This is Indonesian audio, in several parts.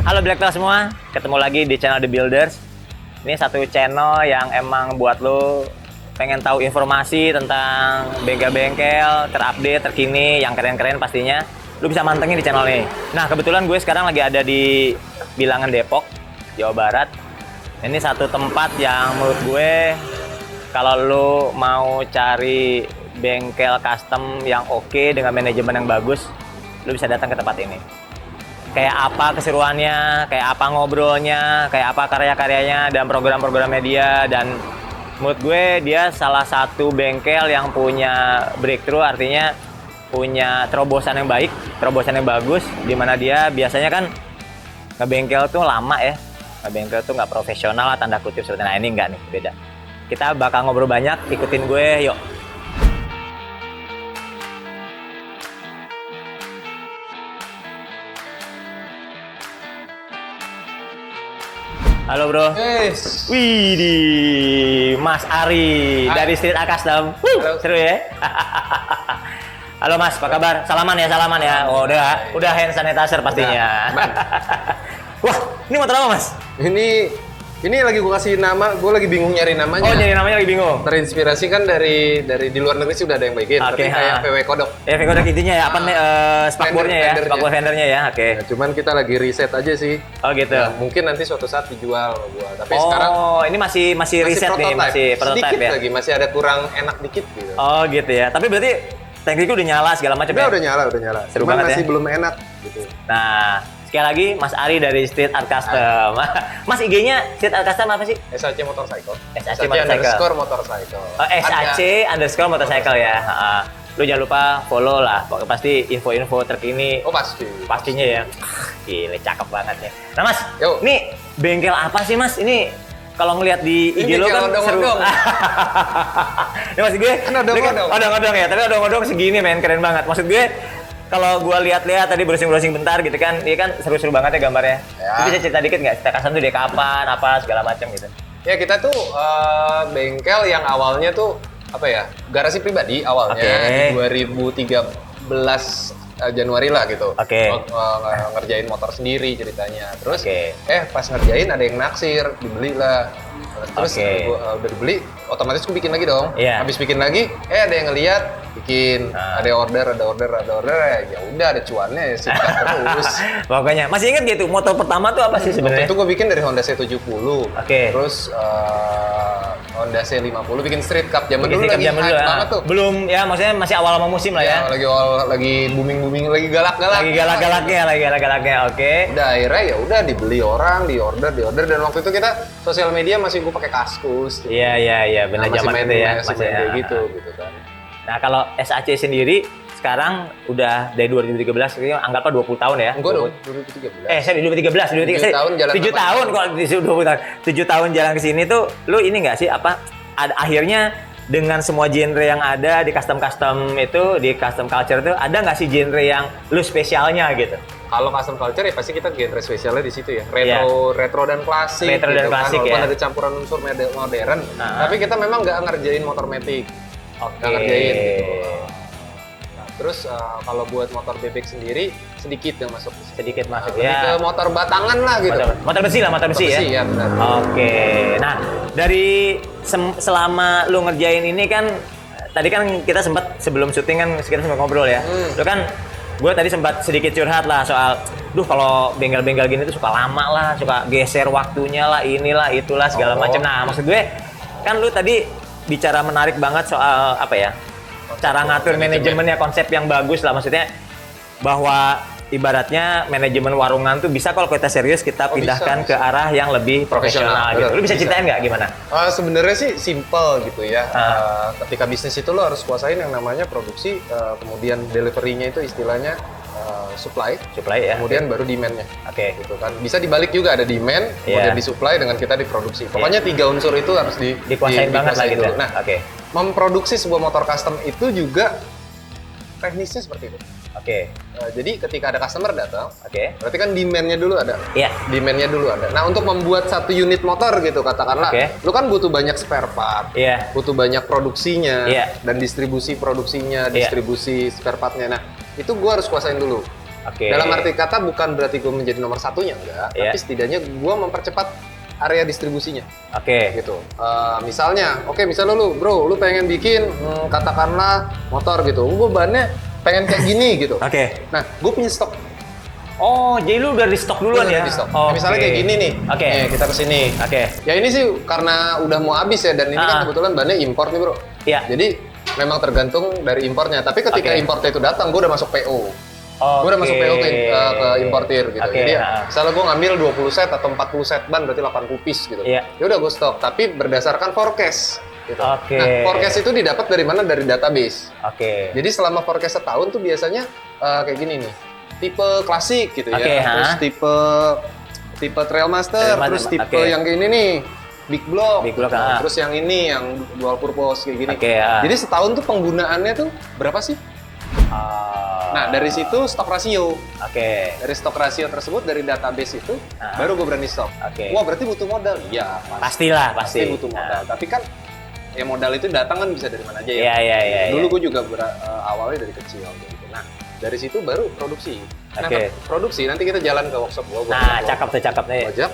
Halo Black Tail semua, ketemu lagi di channel The Builders. Ini satu channel yang emang buat lo pengen tahu informasi tentang bengkel-bengkel, terupdate, terkini, yang keren-keren pastinya. Lo bisa mantengin di channel ini. Nah, kebetulan gue sekarang lagi ada di Bilangan Depok, Jawa Barat. Ini satu tempat yang menurut gue, kalau lo mau cari bengkel custom yang oke dengan manajemen yang bagus, lo bisa datang ke tempat ini. Kayak apa keseruannya, kayak apa ngobrolnya, kayak apa karya-karyanya dan program-program media. Dan menurut gue dia salah satu bengkel yang punya breakthrough, artinya punya terobosan yang baik, terobosan yang bagus, dimana dia biasanya kan ngebengkel tuh lama ya, ngebengkel tuh nggak profesional lah, tanda kutip seperti. Nah ini enggak nih, beda. Kita bakal ngobrol banyak, ikutin gue yuk. Halo bro. Yes. Wih, Mas Ari dari Street Art Custom. Seru ya. Halo Mas, apa kabar? Salaman ya, salaman ya. Oh, udah hand sanitizer pastinya. Wah, ini motor apa Mas? Ini lagi gue kasih nama, gue lagi bingung nyari namanya. Oh, nyari namanya lagi bingung. Terinspirasi kan dari di luar negeri sih udah ada yang bikin, tapi kayak VW Kodok. Ya, VW Kodok intinya ya, apa nih spakbornya ya, spakbor fendernya ya, oke. Nah, cuman kita lagi riset aja sih. Oh gitu. Nah, mungkin nanti suatu saat dijual gua. Tapi oh, sekarang ini masih riset nih, masih prototype sedikit ya. lagi, masih ada kurang enak dikit gitu. Oh gitu ya. Tapi berarti tekniknya udah nyala segala macam ya? Udah nyala. Seru cuman banget masih ya? belum enak gitu. Nah, sekali lagi Mas Ari dari Street Art Custom. Mas IG-nya Street Art Custom apa sih? SAC Motorcycle. SAC Motorcycle. Motorcycle. Oh, SAC_motorcycle ya. Lu jangan lupa follow lah. Pasti info-info terkini. Oh pasti. Pastinya ya. Gila, cakep banget ya. Nah Mas, Yuk. ini bengkel apa sih Mas? Ini kalau ngelihat di IG lo kan seru. Ini maksud gue, odong-odong ya. Tapi odong-odong segini men, keren banget. Maksud gue, kalau gue lihat-lihat tadi browsing-browsing bentar gitu kan, dia kan seru-seru banget ya gambarnya. Ya. Bisa cerita dikit nggak? Cerita Custom tuh dia kapan, apa segala macam gitu. Ya kita tuh bengkel yang awalnya tuh apa ya, garasi pribadi awalnya di 2013 Januari lah gitu. Ngerjain motor sendiri ceritanya. Terus pas ngerjain ada yang naksir, dibelilah. Terus udah dibeli, otomatis gue bikin lagi dong. Habis bikin lagi, ada yang ngeliat, bikin. Ada order, ya udah ada cuannya ya sikat terus. Pokoknya masih ingat gitu motor pertama tuh apa sih sebenarnya? Waktu itu gue bikin dari Honda C70. Terus Honda C50 bikin street cup. Zaman dulu lagi hype banget tuh. Belum ya, maksudnya masih awal musim lah ya. Lagi booming, lagi galak-galak. Lagi galak-galaknya, oke. Udah akhirnya ya udah dibeli orang, diorder dan waktu itu kita sosial media masih gue pakai Kaskus. Gitu. Iya, benar zaman itu ya. Masih main kayak gitu kan. Nah, kalau SAC sendiri sekarang udah dari 2013, anggaplah 20 tahun ya. Enggak dong, 2013. Sorry, 2013. 7 tahun jalan 7 tahun kok 20 tahun. 7 tahun jalan ke sini tuh, lu ini nggak sih akhirnya dengan semua genre yang ada di custom itu, di custom culture itu, ada nggak sih genre yang lu spesialnya gitu? Kalau custom culture ya pasti kita genre spesialnya di situ ya. Retro dan klasik. Retro dan klasik ya. Walaupun ada campuran unsur modern, tapi kita memang nggak ngerjain motor matic. Nggak ngerjain gitu. Nah, terus kalau buat motor bebek sendiri sedikit yang masuk. Sedikit masuk ya. Ke motor batangan lah gitu. Motor besi ya. Motor besi ya, benar. Oke. Nah, dari selama lu ngerjain ini kan, tadi kan kita sempat sebelum syuting kan kita sempat ngobrol ya. Lu kan, gue tadi sempat sedikit curhat lah soal, kalau bengkel-bengkel gini tuh suka lama lah, suka geser waktunya lah, inilah itulah segala macam. Nah, maksud gue kan lu tadi bicara menarik banget soal apa ya? Cara ngatur manajemennya, konsep yang bagus lah, maksudnya bahwa ibaratnya manajemen warungan tuh bisa kalau kita serius kita pindahkan ke arah yang lebih profesional gitu. Lu bisa ceritain nggak gimana? Sebenarnya sih simple gitu ya. Ketika bisnis itu lo harus kuasain yang namanya produksi, kemudian delivery-nya itu istilahnya supply ya. Kemudian baru demand-nya. Gitu kan. Bisa dibalik juga, ada demand, kemudian disupply dengan kita diproduksi. Pokoknya 3 unsur itu harus dikuasain banget lah gitu. Nah, memproduksi sebuah motor custom itu juga teknisnya seperti itu. Jadi ketika ada customer datang, berarti kan demand-nya dulu ada. Demand-nya dulu ada. Nah, untuk membuat satu unit motor gitu katakanlah, lu kan butuh banyak spare part, butuh banyak produksinya, dan distribusi produksinya, distribusi spare part-nya. Nah, itu gua harus kuasain dulu. Oke. Dalam arti kata bukan berarti gue menjadi nomor satunya, enggak. Iya. Tapi setidaknya gue mempercepat area distribusinya. Oke. Gitu. Misalnya lu bro, lu pengen bikin katakanlah motor gitu. Gue bahannya pengen kayak gini gitu. Oke. Nah, gue punya stok. Oh, jadi lu udah di stok duluan ya? Di stok. Oke. Misalnya kayak gini nih. Oke. Nih, kita kesini. Oke. Ya ini sih karena udah mau habis ya, dan ini kan kebetulan bahannya impor nih bro. Iya. Jadi memang tergantung dari impornya. Tapi ketika impornya itu datang, gue udah masuk PO. Gue Gue udah masuk PO ke importir gitu. Oke, Jadi misalnya gue ngambil 20 set atau 40 set ban, berarti 80 piece gitu. Iya. Ya udah gue stok, tapi berdasarkan forecast. Gitu. Oke. Nah, forecast itu didapat dari mana? Dari database. Oke. Jadi selama forecast setahun tuh biasanya kayak gini nih. Tipe klasik gitu ya. Oke, Terus tipe Trailmaster, terus tipe yang kayak ini nih. Big block, terus yang ini yang dual purpose kayak gini. Jadi setahun tuh penggunaannya tuh berapa sih? Nah, dari situ stok rasio. Dari stok rasio tersebut, dari database itu, baru gue berani stok. Wah, berarti butuh modal? Iya, pastilah. Pasti butuh modal. Tapi kan, ya modal itu datang kan bisa dari mana aja ya. Iya. Dulu gue juga awalnya dari kecil gitu. Nah, dari situ baru produksi. Nah, produksi nanti kita jalan ke workshop gue. Nah, cakep nih. Ajak,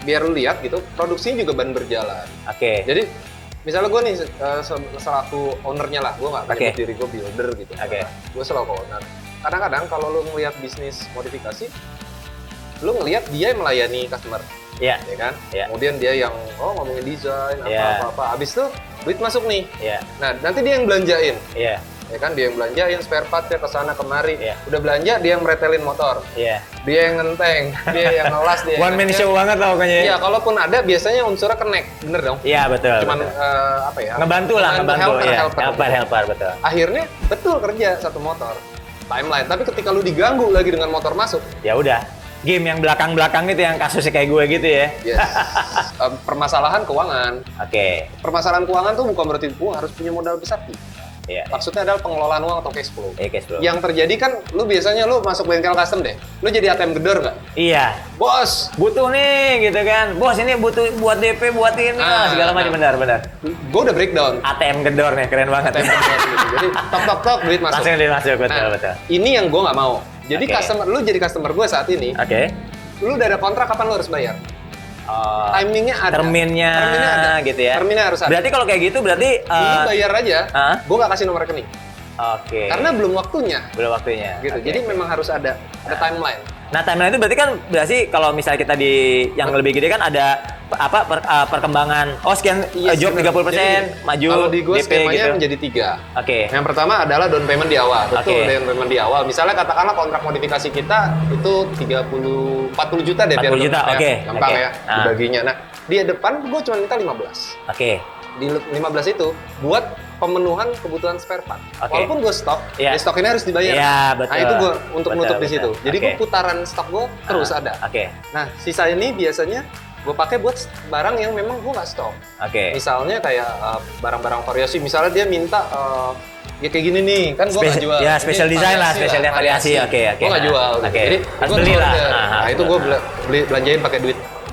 biar lu lihat gitu, produksinya juga ban berjalan. Jadi, misalnya gue nih selaku ownernya lah, gue nggak menyebut diri gue builder gitu. Gue selaku owner. Kadang-kadang kalau lu ngelihat bisnis modifikasi, lu ngelihat dia yang melayani customer. Iya. Ya kan? Kemudian dia yang ngomongin desain apa-apa. Abis itu duit masuk nih. Nah, nanti dia yang belanjain. Ya kan, dia yang belanjain spare part-nya ke sana kemari. Udah belanja, dia yang meretelin motor. Dia yang ngenteng, dia yang ngelas, dia one man show banget lah pokoknya. Iya, kalaupun ada biasanya unsurnya connect, bener dong? Iya, betul. Cuman apa ya? Ngebantu. Helper, betul. Akhirnya betul kerja satu motor. Timeline, tapi ketika lu diganggu lagi dengan motor masuk, ya udah. Game yang belakang-belakang itu yang kasusnya kayak gue gitu ya. Yes. Permasalahan keuangan. Permasalahan keuangan tuh bukan berarti gue harus punya modal besar. Maksudnya adalah pengelolaan uang atau cash flow. Cash flow. Yang terjadi kan, lu biasanya lu masuk bengkel custom deh. Lu jadi ATM gedor nggak? Iya. Bos, butuh nih gitu kan. Bos, ini butuh buat DP, buat ini segala macam. Benar. Gue udah breakdown. ATM gedor nih, keren banget. ATM gedor gitu. Jadi tok duit masuk. Langsung duit masuk, betul. Ini yang gue nggak mau. Jadi lu jadi customer gue saat ini. Lu udah ada kontrak, kapan lu harus bayar? Timingnya ada. Terminnya ada gitu ya. Terminnya harus ada. Berarti kalau kayak gitu berarti lu bayar aja. Gue nggak kasih nomor rekening. Karena belum waktunya. Gitu. Jadi memang harus ada timeline. Nah, timeline itu berarti kalau misalnya kita di yang lebih gede kan ada perkembangan sekian job 30% maju. Kalau di gue DP skemanya gitu. menjadi 3. Yang pertama adalah down payment di awal. Betul, down payment di awal. Misalnya katakanlah kontrak modifikasi kita itu 40 juta deh. 40 juta, gampang ya dibaginya. Nah, di depan gue cuma minta 15. Di 15 itu buat pemenuhan kebutuhan spare part. Walaupun gue stok, stok ini harus dibayar. Betul. Nah, itu gue untuk nutup di situ. Jadi gue putaran stok gue terus ada. Nah, sisa ini biasanya gue pakai buat barang yang memang gue nggak stok. Misalnya kayak barang-barang variasi. Misalnya dia minta ya kayak gini nih, kan gue nggak jual. Ya, special design lah, special variasi. Gue nggak jual. Jadi harus beli lah. Nah, itu gue belanjain pakai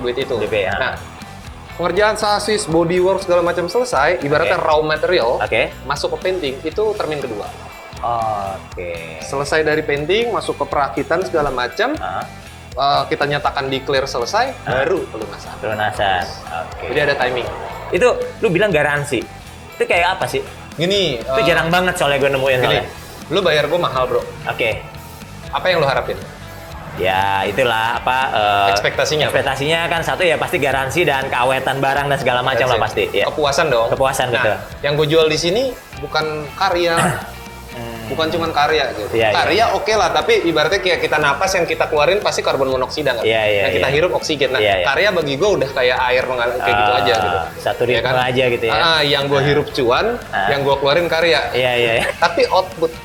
duit itu. Nah, pengerjaan sasis, bodywork segala macam selesai, ibaratnya raw material masuk ke painting itu termin kedua. Selesai dari painting, masuk ke perakitan segala macam, kita nyatakan declare selesai, baru pelunasan. Jadi ada timing. Itu lu bilang garansi. Itu kayak apa sih? Gini. Itu jarang banget soalnya gue nemuin. Gini, lu bayar gue mahal bro. Apa yang lu harapin? Ya itulah ekspektasinya kan satu ya pasti garansi dan keawetan barang dan segala macam lah pasti. Kepuasan dong. Betul. Yang gue jual di sini bukan karya, bukan cuma karya gitu. Karya oke lah, tapi ibaratnya kayak kita napas yang kita keluarin pasti karbon monoksida kan. Yang kita hirup oksigen. Nah, karya bagi gue udah kayak air mengalir kayak gitu aja gitu. Satu ritme aja gitu ya. Yang gue hirup cuan, yang gue keluarin karya. Tapi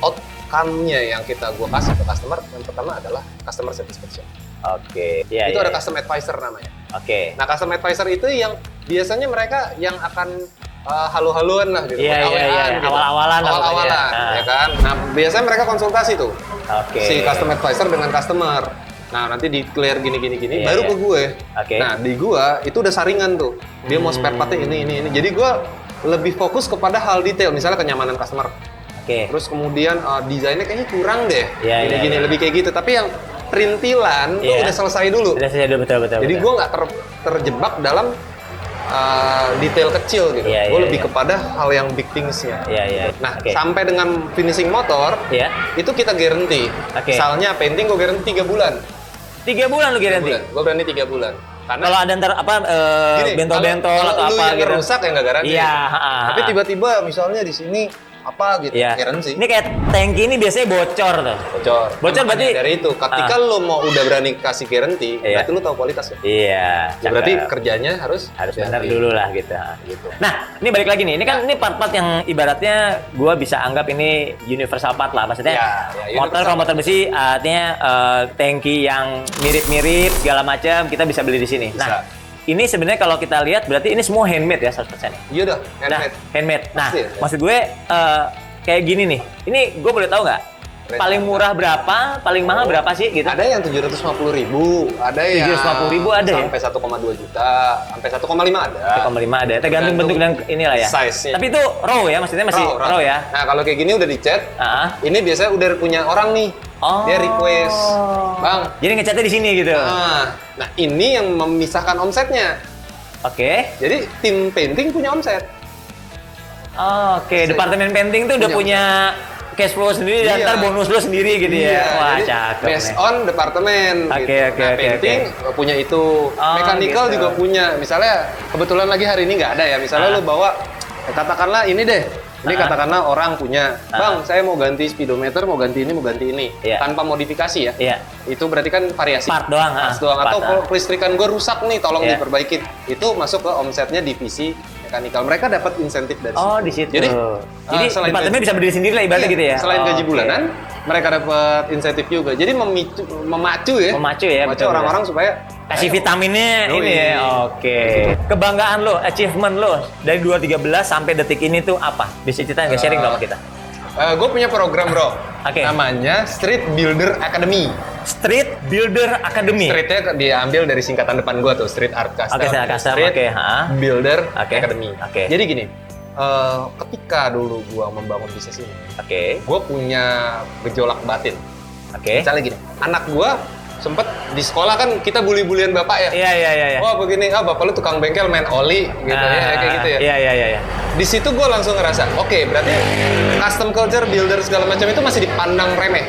outcome-nya yang gue kasih ke customer, yang pertama adalah customer satisfaction. Itu ada custom advisor namanya. Nah, custom advisor itu yang biasanya mereka yang akan halu-haluan lah gitu. Gitu. Awal-awalan ya kan. Nah, biasanya mereka konsultasi tuh. Si custom advisor dengan customer. Nah, nanti declare gini, baru ke gue. Nah, di gue itu udah saringan tuh. Dia mau spare part-nya ini. Jadi gue lebih fokus kepada hal detail, misalnya kenyamanan customer. Oke. Terus kemudian desainnya kayaknya kurang deh. Iya, Gini-gini lebih kayak gitu. Tapi yang perintilan tuh udah selesai dulu. Udah selesai dulu, betul. Jadi gue nggak terjebak dalam detail kecil gitu. Gue lebih kepada hal yang big things-nya. Nah, sampai dengan finishing motor, itu kita guarantee. Misalnya painting gue guarantee 3 bulan. 3 bulan lu guarantee? Gue berani 3 bulan. Karena kalau ada ntar apa bentol-bentol atau apa gitu. Kalau rusak ya nggak garansi. Iya. Tapi tiba-tiba misalnya di sini apa gitu, guarantee. Ini kayak tangki ini biasanya bocor tuh. Bocor berarti dari itu. Ketika lo mau udah berani kasih guarantee, berarti lo tahu kualitas ya. Iya. Ya, berarti kerjanya harus benar dulu lah gitu. Nah, ini balik lagi nih. Ini kan ini part-part yang ibaratnya gua bisa anggap ini universal part lah. Maksudnya kalau motor besi artinya tangki yang mirip-mirip segala macam kita bisa beli di sini. Bisa. Nah, ini sebenarnya kalau kita lihat berarti ini semua handmade ya 100%. Iya dah, handmade. Handmade. Nah, pasti, maksud gue kayak gini nih. Ini gue boleh tahu nggak? Paling murah berapa? Paling mahal berapa sih gitu? Ada yang 750.000, ada yang 750.000 ada ya? Sampai 1,2 juta, sampai 1,5 ada. 1,5 ada. Tergantung bentuk dan inilah ya. Size-nya. Tapi itu raw ya, maksudnya masih raw ya. Nah, kalau kayak gini udah dicat. Ini biasanya udah punya orang nih. Dia request, Bang. Jadi ngecatnya di sini gitu. Nah, ini yang memisahkan omsetnya. Oke. Jadi tim painting punya omset. Departemen painting tuh udah punya cash flow sendiri dan ntar bonus lo sendiri gitu ya. Wah, cakep. Based on departemen. Painting punya itu. Mechanical juga punya. Misalnya kebetulan lagi hari ini nggak ada ya. Misalnya lo bawa, katakanlah ini deh. Ini katakanlah orang punya, Bang, saya mau ganti speedometer, mau ganti ini, tanpa modifikasi ya. Itu berarti kan variasi. Part doang. Atau kelistrikan gue rusak nih, tolong diperbaikin. Itu masuk ke omsetnya divisi mekanikal. Mereka dapat insentif dari situ. Di situ. Jadi departemen bisa berdiri sendiri lah ibaratnya gitu ya. Selain gaji bulanan, mereka dapat insentif juga. Jadi memacu orang-orang supaya kasih vitaminnya ini ya. Kebanggaan lo, achievement lo dari 2013 sampai detik ini tuh apa? Bisa ceritain, sharing dong kita. Gue punya program bro, namanya Street Builder Academy. Street Builder Academy. Streetnya diambil dari singkatan depan gue tuh, Street Art Custom. Street Builder Academy. Jadi gini, ketika dulu gue membangun bisnis ini, gue punya gejolak batin. Misalnya gini, anak gue sempet di sekolah kan kita bully-bulian bapak ya. Iya. Wah begini, bapak lu tukang bengkel main oli gitu ya, kayak gitu ya. Iya. Di situ gue langsung ngerasa, berarti custom culture, builder segala macam itu masih dipandang remeh.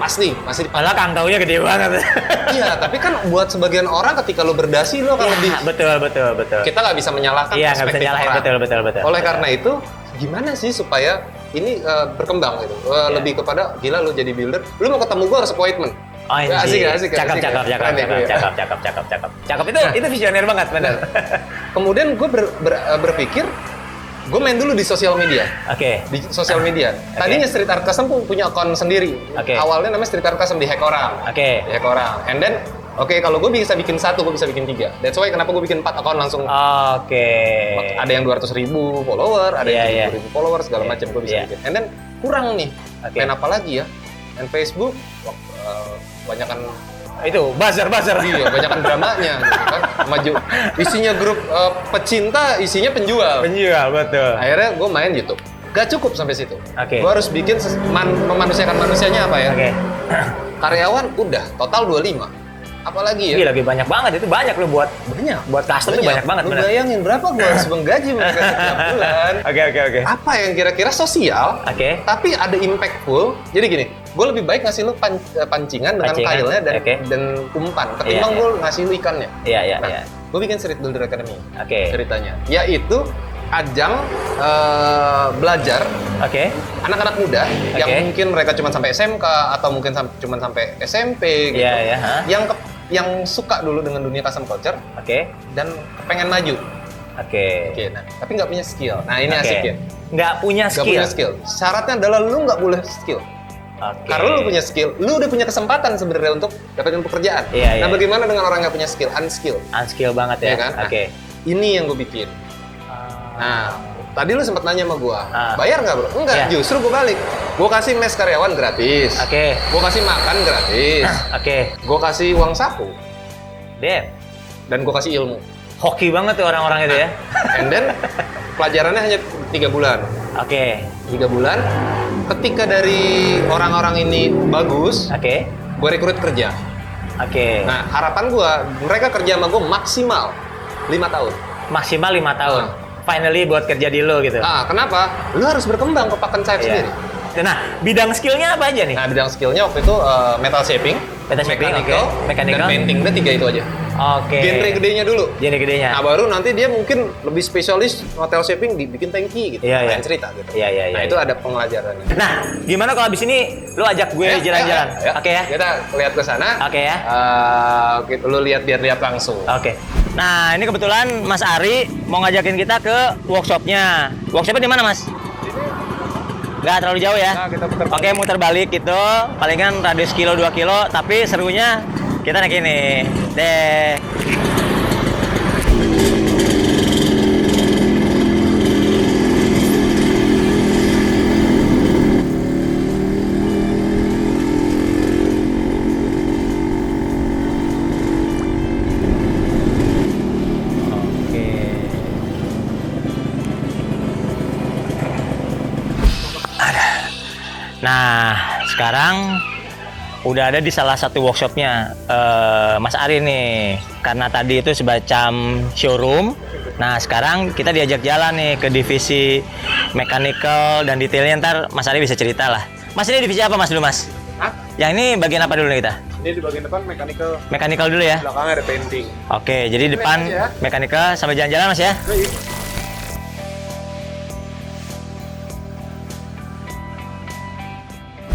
Pasti, masih malah kantaunya gede banget. Iya, tapi kan buat sebagian orang ketika lo berdasi lo akan lebih. Betul. Kita nggak bisa menyalahkan perspektif orang. Betul. Oleh karena itu, gimana sih supaya ini berkembang gitu? Lebih kepada gila lo jadi builder, lo mau ketemu gue harus appointment. Asik. Cakep. Itu visioner banget, benar. Kemudian gue berpikir, gue main dulu di sosial media. Di sosial media. Tadinya Street Art Custom punya akun sendiri. Awalnya namanya Street Art Custom di hack orang. And then, kalau gue bisa bikin 1, gue bisa bikin 3. That's why kenapa gue bikin 4 akun langsung. Ada yang 200.000 follower, ada yang 70.000 follower, segala macam gue bisa bikin. And then kurang nih. Main apa lagi ya? And Facebook, banyakan itu buzzer. Iya, banyakan dramanya gitu kan. Maju. Isinya grup pecinta, isinya penjual. Betul. Akhirnya gue main YouTube. Gak cukup sampai situ. Gue harus bikin memanusiakan manusianya apa ya? Karyawan udah total 25. Apalagi ya? Lagi banyak banget, itu banyak lo buat custom itu banyak banget. Lu bayangin berapa gue harus menggaji mereka setiap bulan. Apa yang kira-kira sosial, tapi ada impactful. Jadi gini, gue lebih baik ngasih lu pancingan dengan kailnya dan umpan ketimbang gue ngasih lu ikannya. Gue bikin Street Builder Academy ceritanya, yaitu ajang belajar anak-anak muda yang mungkin mereka cuma sampai SMK atau mungkin cuma sampai SMP gitu, yang suka dulu dengan dunia custom culture dan pengen maju. Nah, tapi nggak punya skill. Nah ini asiknya. Nggak punya skill. Syaratnya adalah lu nggak boleh skill. Karena lu punya skill, lu udah punya kesempatan sebenarnya untuk dapetin pekerjaan. Nah, bagaimana dengan orang nggak punya skill, unskill banget ya kan? Nah, ini yang gue bikin. Nah, tadi lu sempat nanya sama gue, bayar nggak bro? Enggak, justru gue balik. Gue kasih mes karyawan gratis. Gue kasih makan gratis. Gue kasih uang saku. Dan gue kasih ilmu. Hoki banget tuh orang-orang itu ya. And then pelajarannya hanya 3 bulan. Oke. 3 bulan. Ketika dari orang-orang ini bagus, gue rekrut kerja. Nah, harapan gue, mereka kerja sama gue maksimal 5 tahun. Maksimal 5 tahun. Finally buat kerja di lo gitu. Kenapa? Lu harus berkembang ke Pakan Sayap sendiri. Nah, bidang skillnya apa aja nih? Nah, bidang skillnya waktu itu metal shaping, mechanical, dan painting. Udah 3 itu aja. Genre gedenya dulu. Genre gedenya. Nah, baru nanti dia mungkin lebih spesialis metal shaping dibikin tanki gitu. Pengen cerita gitu. Nah, itu ada pengelajarannya. Nah, gimana kalau abis ini lu ajak gue jalan-jalan? Oke ya? Kita lihat ke sana. Oke ya? Lu lihat langsung. Oke. Nah, ini kebetulan Mas Ari mau ngajakin kita ke workshopnya. Workshopnya di mana, Mas? Nggak terlalu jauh ya? Nah, kita putar balik. Oke, muter balik gitu. Palingan radius kilo 2 kilo, tapi serunya kita naik ini. Deh. Nah, sekarang udah ada di salah satu workshopnya Mas Ari nih. Karena tadi itu semacam showroom. Nah, sekarang kita diajak jalan nih ke divisi mechanical dan detailnya. Ntar Mas Ari bisa cerita lah. Mas, ini divisi apa Mas dulu Mas? Yang ini bagian apa dulu nih kita? Ini di bagian depan mechanical. Mechanical dulu ya? Belakangnya ada painting. Oke, jadi depan mechanical sampai jalan-jalan Mas ya?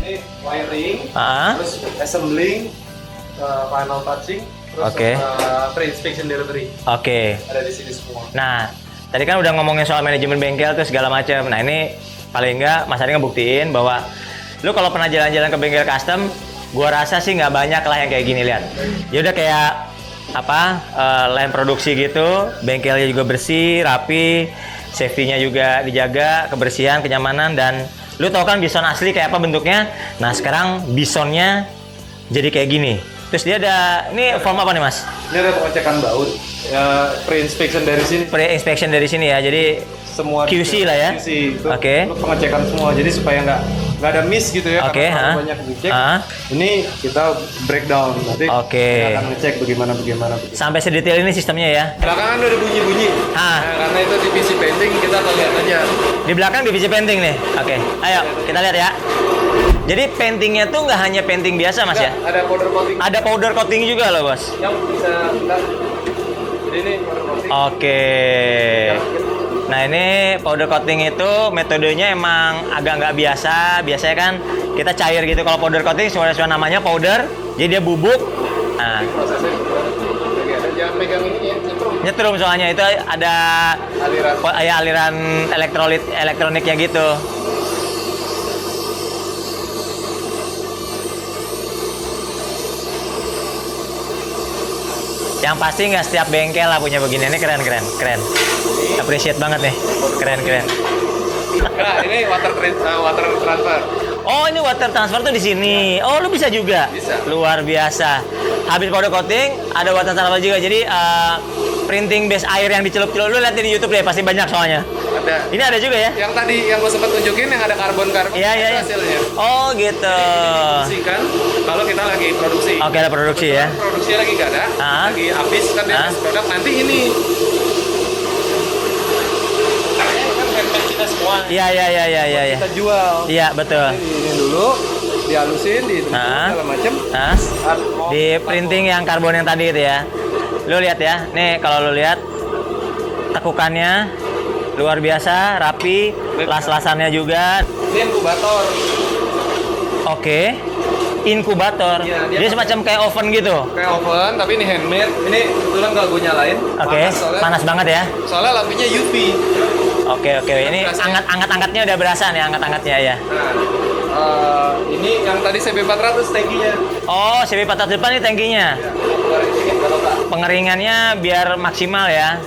Ini wiring, terus assembling, final touching, terus pre-inspection delivery. Ada di sini semua. Nah, tadi kan udah ngomongin soal manajemen bengkel tuh segala macam. Nah, ini paling enggak Mas Ari ngebuktiin bahwa lu kalau pernah jalan-jalan ke bengkel custom, gua rasa sih nggak banyak lah yang kayak gini, lihat. Ya udah kayak line produksi gitu, bengkelnya juga bersih, rapi, safety-nya juga dijaga, kebersihan, kenyamanan, dan lu tau kan bison asli kayak apa bentuknya. Nah, sekarang bisonnya jadi kayak gini. Terus dia ada, ini form apa nih Mas? Ini ada pengecekan baut, pre-inspection dari sini. Pre-inspection dari sini ya, jadi semua QC lah ya. QC itu pengecekan semua, jadi supaya nggak ada miss gitu ya. Karena banyak dicek. Ini kita breakdown, nanti kita akan ngecek bagaimana. Sampai sedetail ini sistemnya ya. Belakangan udah bunyi-bunyi. Nah, karena itu divisi painting, kita akan lihat aja. Di belakang divisi painting nih. Ayo kita lihat ya. Jadi paintingnya tuh nggak hanya painting biasa Mas ya? Ada powder coating. Ada powder coating juga loh Bos. Yang bisa kita. Jadi ini powder coating. Nah, ini powder coating itu metodenya emang agak nggak biasa. Biasanya kan kita cair gitu. Kalau powder coating sesuai namanya powder, jadi dia bubuk. Nah, prosesnya jangan pegang ini ya, nyetrum soalnya itu ada aliran elektroniknya gitu. Yang pasti nggak setiap bengkel lah punya begini. Ini keren. Appreciate banget nih. Keren. Nah, ini water transfer. Oh, ini water transfer tuh di sini. Oh, lu bisa juga? Bisa. Luar biasa. Habis powder coating, ada water transfer juga. Jadi printing base air yang dicelup-celup, lu lihat di YouTube deh, pasti banyak soalnya. Ada. Ini ada juga ya? Yang tadi yang gue sempat tunjukin yang ada karbon. Iya. Hasilnya. Oh, gitu. Ini kan kalau kita lagi produksi. Oke, ada produksi ya. Produksinya lagi nggak ada. Lagi habis kan dia produk nanti ini. Kita semua. Iya. Kita jual. Iya, betul. Ini dulu dihalusin, segala macam. Di printing yang karbon yang tadi itu ya. Lu lihat ya. Nih kalau lu lihat tekukannya luar biasa, rapi, las-lasannya juga. Ini inkubator. Inkubator. Ya, dia semacam kayak oven gitu. Kayak oven, tapi ini handmade. Ini kebetulan nggak gue nyalain. Panas banget ya. Soalnya lampunya UV. Oke. Ini anget-angetnya udah berasa nih, anget-angetnya ya. Nah, ini yang tadi CB400 tankinya. Oh, CB400 depan ini tankinya. Ya, pengeringannya biar maksimal ya.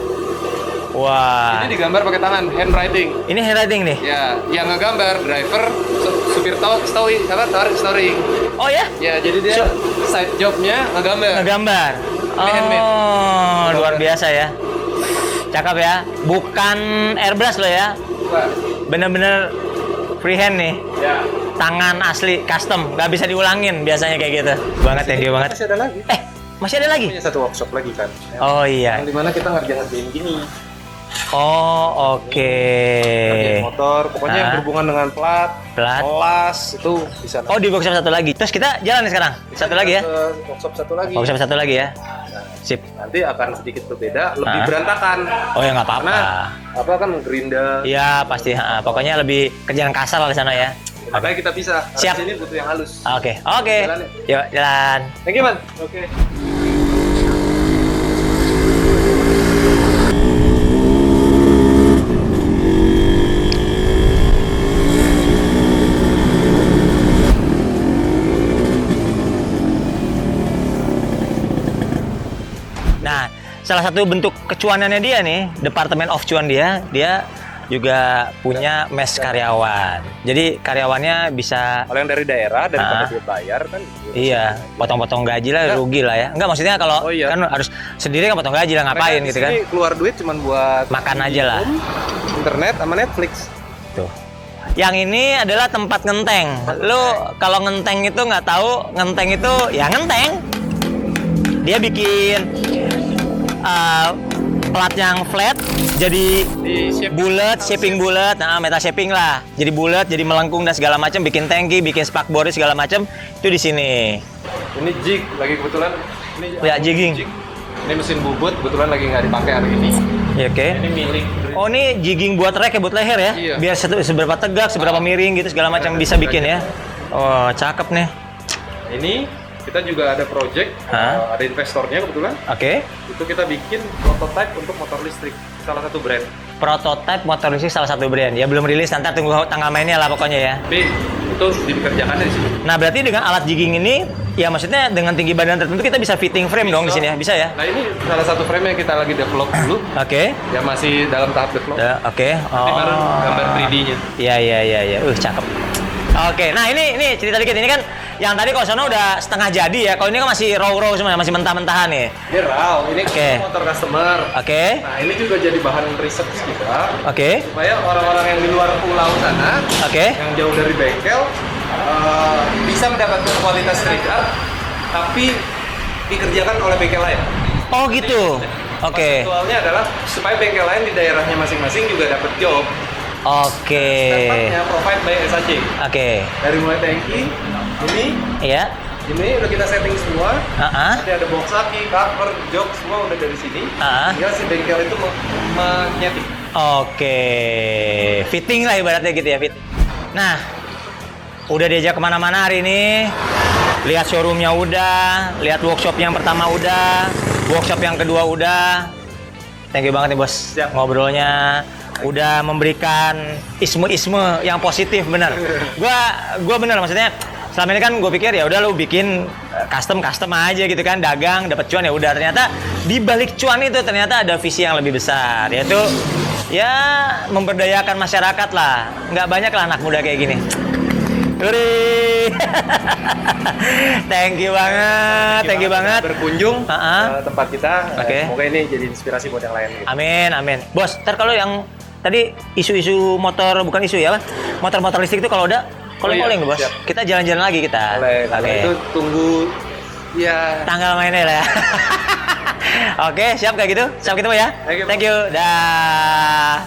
Wah. Ini digambar pakai tangan, handwriting. Ini handwriting nih? Ya, yang ngegambar driver, supir stowing. Oh ya? Ya, jadi dia side jobnya ngegambar. Oh, luar biasa ya. Cakep ya. Bukan airbrush loh ya. bener-bener freehand nih. Ya. Tangan asli custom, nggak bisa diulangin biasanya kayak gitu. Banget, thank you banget. Masih ada lagi. Masih ada lagi? Punya satu workshop lagi kan. Oh iya. Yang dimana kita ngerjain gini. Oh oke. Ngerjain motor, pokoknya yang berhubungan dengan plat, kelas itu bisa. Oh di workshop satu lagi. Terus kita jalan nih sekarang. Satu lagi ya? Workshop satu lagi. Workshop satu lagi ya. Sip. Nanti akan sedikit berbeda, lebih berantakan. Oh ya nggak apa-apa. Karena apa kan gerinda. Iya pasti. Pokoknya lebih kerjaan kasar lah di sana ya. Makanya kita pisah. Siap. Di sini butuh yang halus. Oke. Yuk jalan. Thank you, Man. Oke. Nah, salah satu bentuk kecuanannya dia nih, Departemen of Cuan dia juga punya mes karyawan. Jadi karyawannya bisa Kalau yang dari daerah daripada dia bayar kan. Iya, potong-potong gaji lah, rugi lah ya. Enggak, maksudnya kalau kan harus sendiri kan potong gaji lah, ngapain gitu kan. Keluar duit cuma buat makan aja lah. Internet sama Netflix. Tuh. Yang ini adalah tempat ngenteng. Lu kalau ngenteng itu nggak tahu, ngenteng itu ya ngenteng. Dia bikin plat yang flat jadi bulat, shaping bulat, meta shaping lah. Jadi bulat, jadi melengkung dan segala macam, bikin tangki, bikin spakbor segala macam itu di sini. Ini jig lagi kebetulan. Ini ya jigging. Ini mesin bubut kebetulan lagi nggak dipakai hari ini. Ya, oke. Ini milik. Oh ini jigging buat rek ya, buat leher ya? Iya. Biar seberapa tegak, seberapa miring gitu segala macam bisa bikin ya. Oh cakep nih. Ini kita juga ada project, ada investornya kebetulan. Oke. Itu kita bikin prototype untuk motor listrik salah satu brand. Prototype motor listrik salah satu brand. Ya belum rilis, nanti tunggu tanggal mainnya lah pokoknya ya. Tapi itu dikerjakannya di sini. Nah berarti dengan alat jigging ini, ya maksudnya dengan tinggi badan tertentu kita bisa fitting frame dong di sini ya, bisa ya? Nah ini salah satu frame yang kita lagi develop dulu. Oke. Ya masih dalam tahap develop. Oke. Nanti baru gambar 3D-nya. Iya. Cakep. Oke, nah ini cerita dikit. Ini kan yang tadi kalau sono udah setengah jadi ya. Kalau ini kan masih raw semua, masih mentah-mentahan nih. Ini raw, ini motor customer. Oke. Nah ini juga jadi bahan research kita. Oke. Supaya orang-orang yang di luar pulau sana, yang jauh dari bengkel, bisa mendapatkan kualitas street art, tapi dikerjakan oleh bengkel lain. Oh gitu. Oke. Konseptualnya adalah supaya bengkel lain di daerahnya masing-masing juga dapat job. Oke. Tempatnya provide by SAC. Oke. Dari mulai tangki, ini. Iya. Ini udah kita setting semua. Nanti ada box aki, cover, jok semua udah dari sini. Tinggal si bengkel itu menyeting. Oke. Fitting lah ibaratnya gitu ya, fitting. Nah, udah diajak kemana-mana hari ini. Lihat showroomnya udah, lihat workshop yang pertama udah, workshop yang kedua udah. Thank you banget nih bos. Siap. Ngobrolnya. Udah memberikan isme-isme yang positif, bener. Gua bener, maksudnya selama ini kan gue pikir ya udah lu bikin custom aja gitu kan, dagang dapat cuan ya udah. Ternyata di balik cuan itu ternyata ada visi yang lebih besar, yaitu ya memberdayakan masyarakat lah. Nggak banyak lah anak muda kayak gini. Thank you banget. Berkunjung tempat kita. Semoga ini jadi inspirasi buat yang lain. Gitu. Amin. Bos, ntar kalau yang tadi isu-isu motor, bukan isu ya, motor-motor listrik itu kalau udah calling bos. Siap. Kita jalan-jalan lagi kita. Oke. Itu tunggu ya tanggal mainnya lah ya. Oke, siap kayak gitu. Siap ketemu ya. Thank you. Dah.